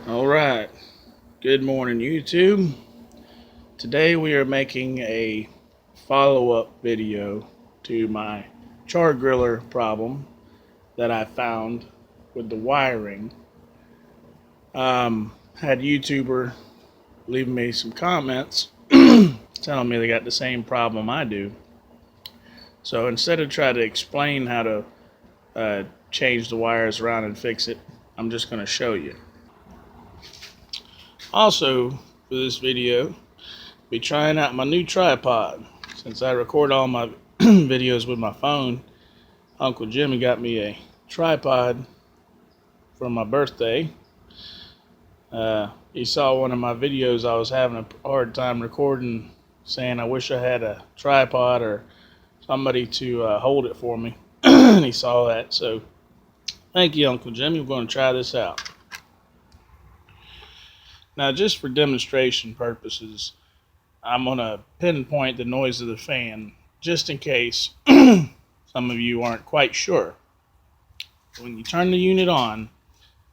Alright, good morning YouTube. Today we are making a follow-up video to my CharGriller problem that I found with the wiring. Had YouTuber leave me some comments telling me they got the same problem I do. So instead of trying to explain how to change the wires around and fix it, I'm just going to show you. Also, for this video, be trying out my new tripod. Since I record all my videos with my phone, Uncle Jimmy got me a tripod for my birthday. He saw one of my videos I was having a hard time recording, saying I wish I had a tripod or somebody to hold it for me. And he saw that, so thank you, Uncle Jimmy. We're going to try this out. Now, just for demonstration purposes, I'm going to pinpoint the noise of the fan, just in case some of you aren't quite sure. When you turn the unit on,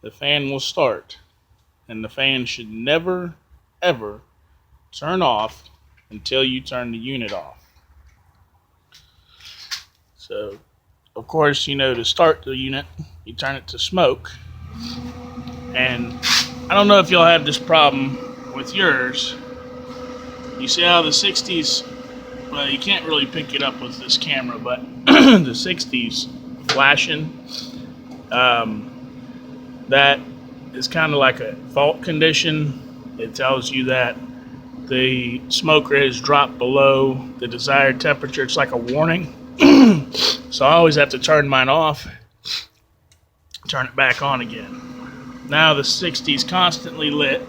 the fan will start, and the fan should never, ever turn off until you turn the unit off. So, of course, to start the unit, you turn it to smoke, and I don't know if you'll have this problem with yours. You see how the 60s, well, you can't really pick it up with this camera, but the 60s flashing, that is kind of like a fault condition. It tells you that the smoker has dropped below the desired temperature. It's like a warning. So I always have to turn mine off, turn it back on again. Now the 60's constantly lit,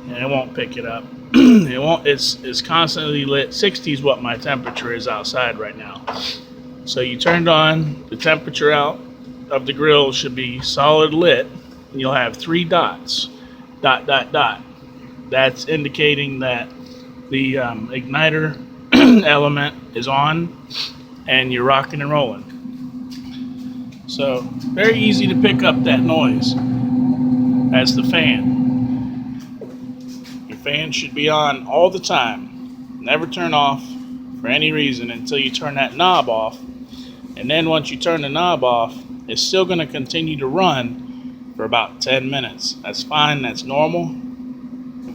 and it won't pick it up. It won't. It's constantly lit. 60 is what my temperature is outside right now. So you turned on, the temperature out of the grill should be solid lit, and you'll have 3 dots, dot dot dot. That's indicating that the igniter element is on, and you're rocking and rolling. So very easy to pick up that noise. That's the fan. Your fan should be on all the time. Never turn off for any reason until you turn that knob off. And then once you turn the knob off, it's still going to continue to run for about 10 minutes. That's fine. That's normal.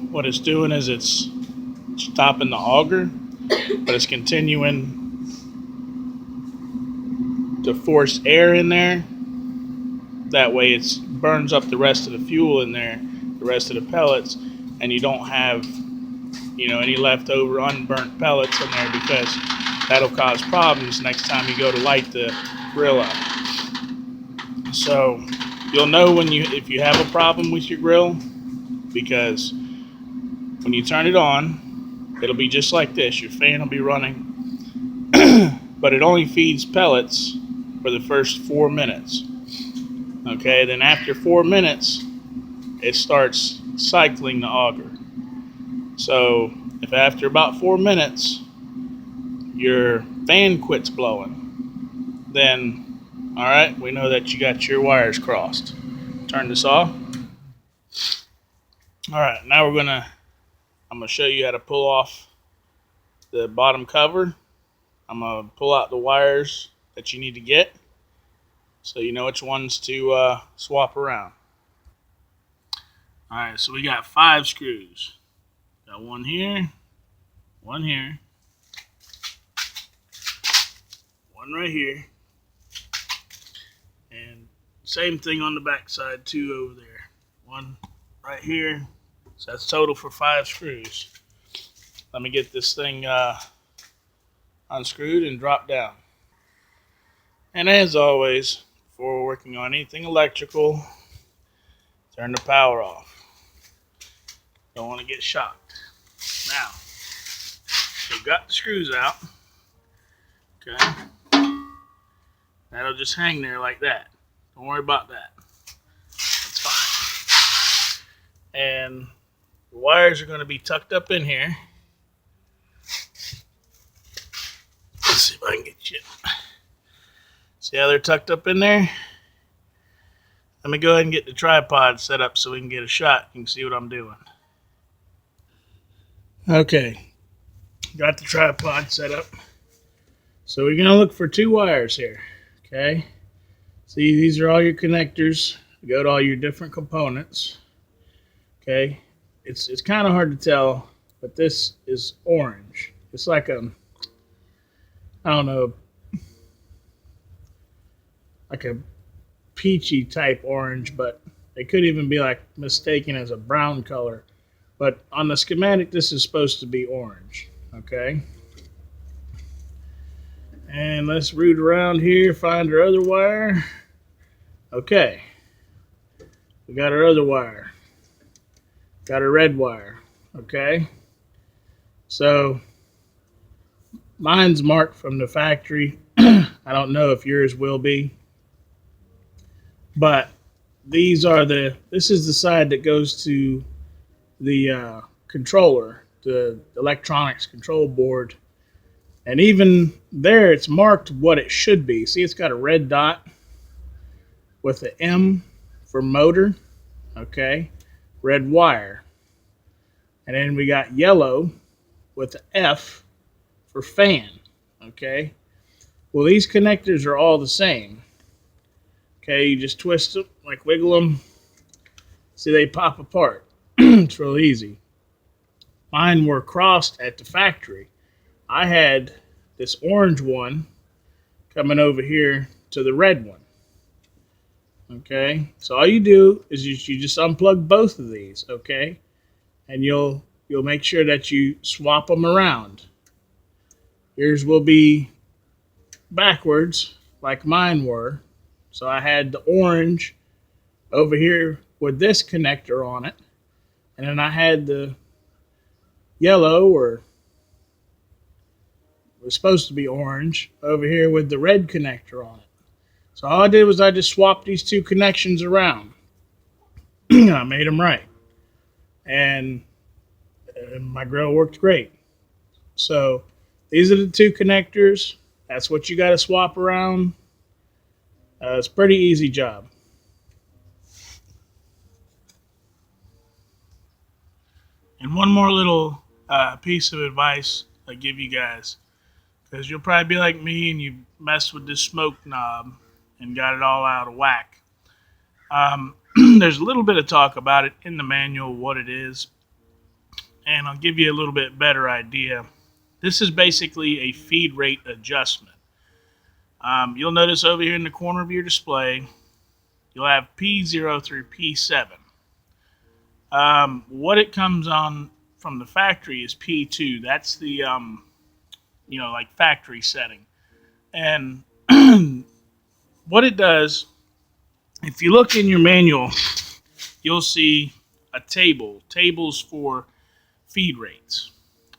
What it's doing is it's stopping the auger, but it's continuing to force air in there. That way it burns up the rest of the fuel in there, the rest of the pellets, and you don't have any leftover unburnt pellets in there, because that'll cause problems next time you go to light the grill up. So you'll know if you have a problem with your grill, because when you turn it on, it'll be just like this. Your fan will be running, but it only feeds pellets for the first 4 minutes. Okay, then after 4 minutes, it starts cycling the auger. So if after about 4 minutes your fan quits blowing, then all right, we know that you got your wires crossed. Turn this off. All right, now I'm gonna show you how to pull off the bottom cover. I'm gonna pull out the wires that you need to get, so you know which ones to swap around. Alright, so we got 5 screws. Got one here, one right here, and same thing on the back side, 2 over there. One right here. So that's total for 5 screws. Let me get this thing unscrewed and drop down. And as always, before we're working on anything electrical, turn the power off. Don't want to get shocked. Now, we've got the screws out. Okay. That'll just hang there like that. Don't worry about that. That's fine. And the wires are going to be tucked up in here. Let's see if I can get you. See how they're tucked up in there? Let me go ahead and get the tripod set up so we can get a shot. You can see what I'm doing. Okay, got the tripod set up. So we're going to look for 2 wires here. Okay, see, these are all your connectors. Go to all your different components. Okay, it's kind of hard to tell, but this is orange. It's like a, I don't know, like a peachy type orange, but it could even be like mistaken as a brown color. But on the schematic, this is supposed to be orange. Okay, and let's root around here, find our other wire. Okay, we got our other wire. Got a red wire. Okay, so mine's marked from the factory. I don't know if yours will be, but this is the side that goes to the controller, the electronics control board. And even there, it's marked what it should be. See, it's got a red dot with the M for motor, okay, red wire. And then we got yellow with the F for fan, okay. Well, these connectors are all the same. Okay, you just twist them, like wiggle them. See, they pop apart. It's real easy. Mine were crossed at the factory. I had this orange one coming over here to the red one. Okay, so all you do is you just unplug both of these, okay, and you'll make sure that you swap them around. Yours will be backwards like mine were. So I had the orange over here with this connector on it, and then I had the yellow, or it was supposed to be orange, over here with the red connector on it. So all I did was I just swapped these 2 connections around. I made them right, and my grill worked great. So these are the 2 connectors. That's what you got to swap around. It's a pretty easy job. And one more little piece of advice I give you guys, because you'll probably be like me and you messed with this smoke knob and got it all out of whack. There's a little bit of talk about it in the manual, what it is, and I'll give you a little bit better idea. This is basically a feed rate adjustment. You'll notice over here in the corner of your display, you'll have P0 through P7. What it comes on from the factory is P2. That's the, like factory setting. And what it does, if you look in your manual, you'll see a tables for feed rates.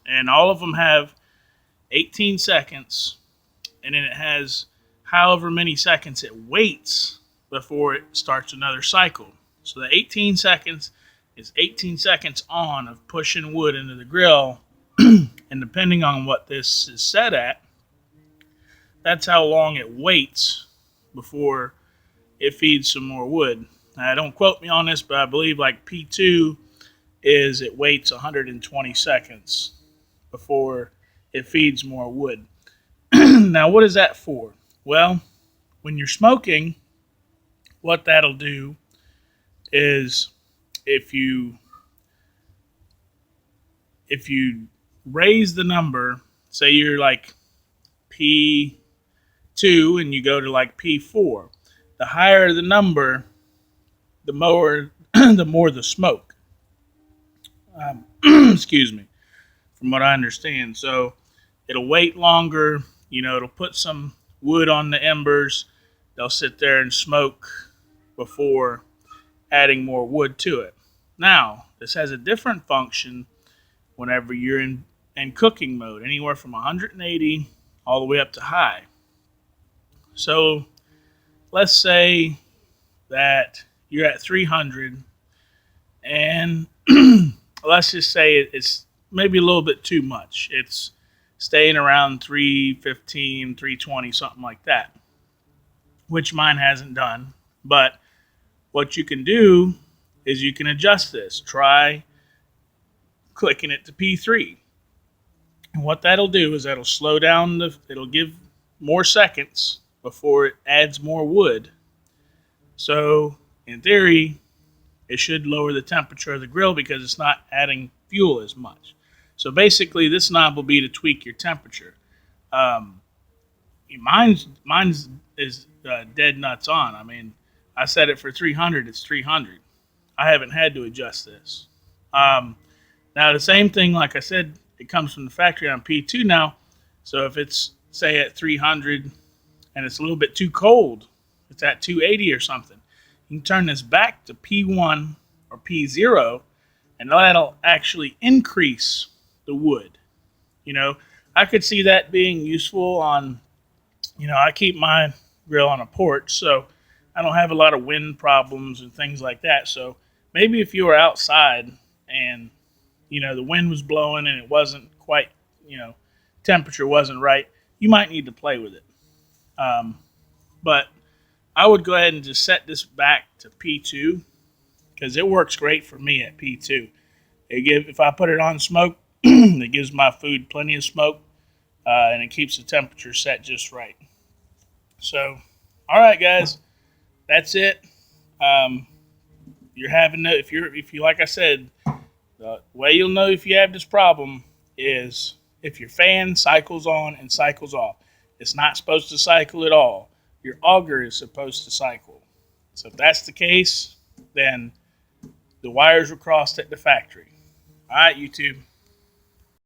And all of them have 18 seconds, and then it has however many seconds it waits before it starts another cycle. So the 18 seconds is 18 seconds on of pushing wood into the grill, and depending on what this is set at, that's how long it waits before it feeds some more wood. Now, don't quote me on this, but I believe like P2 is it waits 120 seconds before it feeds more wood. Now, what is that for? Well, when you're smoking, what that'll do is if you raise the number, say you're like P2 and you go to like P4, the higher the number, the more the smoke. Excuse me, from what I understand. So it'll wait longer, it'll put some wood on the embers. They'll sit there and smoke before adding more wood to it. Now, this has a different function whenever you're in cooking mode, anywhere from 180 all the way up to high. So let's say that you're at 300, and let's just say it's maybe a little bit too much. It's staying around 315, 320, something like that, which mine hasn't done. But what you can do is you can adjust this. Try clicking it to P3. And what that'll do is that'll slow down it'll give more seconds before it adds more wood. So in theory, it should lower the temperature of the grill because it's not adding fuel as much. So basically, this knob will be to tweak your temperature. Um, mine's is dead nuts on. I mean, I set it for 300. It's 300. I haven't had to adjust this. Now the same thing, like I said, it comes from the factory on P2 now. So if it's say at 300 and it's a little bit too cold, it's at 280 or something, you can turn this back to P1 or P0, and that'll actually increase the wood. You know, I could see that being useful on, I keep my grill on a porch, so I don't have a lot of wind problems and things like that. So maybe if you were outside and, the wind was blowing and it wasn't quite, temperature wasn't right, you might need to play with it. But I would go ahead and just set this back to P2 because it works great for me at P2. If I put it on smoke, it gives my food plenty of smoke, and it keeps the temperature set just right. So, all right, guys, that's it. If you like I said, the way you'll know if you have this problem is if your fan cycles on and cycles off. It's not supposed to cycle at all. Your auger is supposed to cycle. So if that's the case, then the wires were crossed at the factory. All right, YouTube.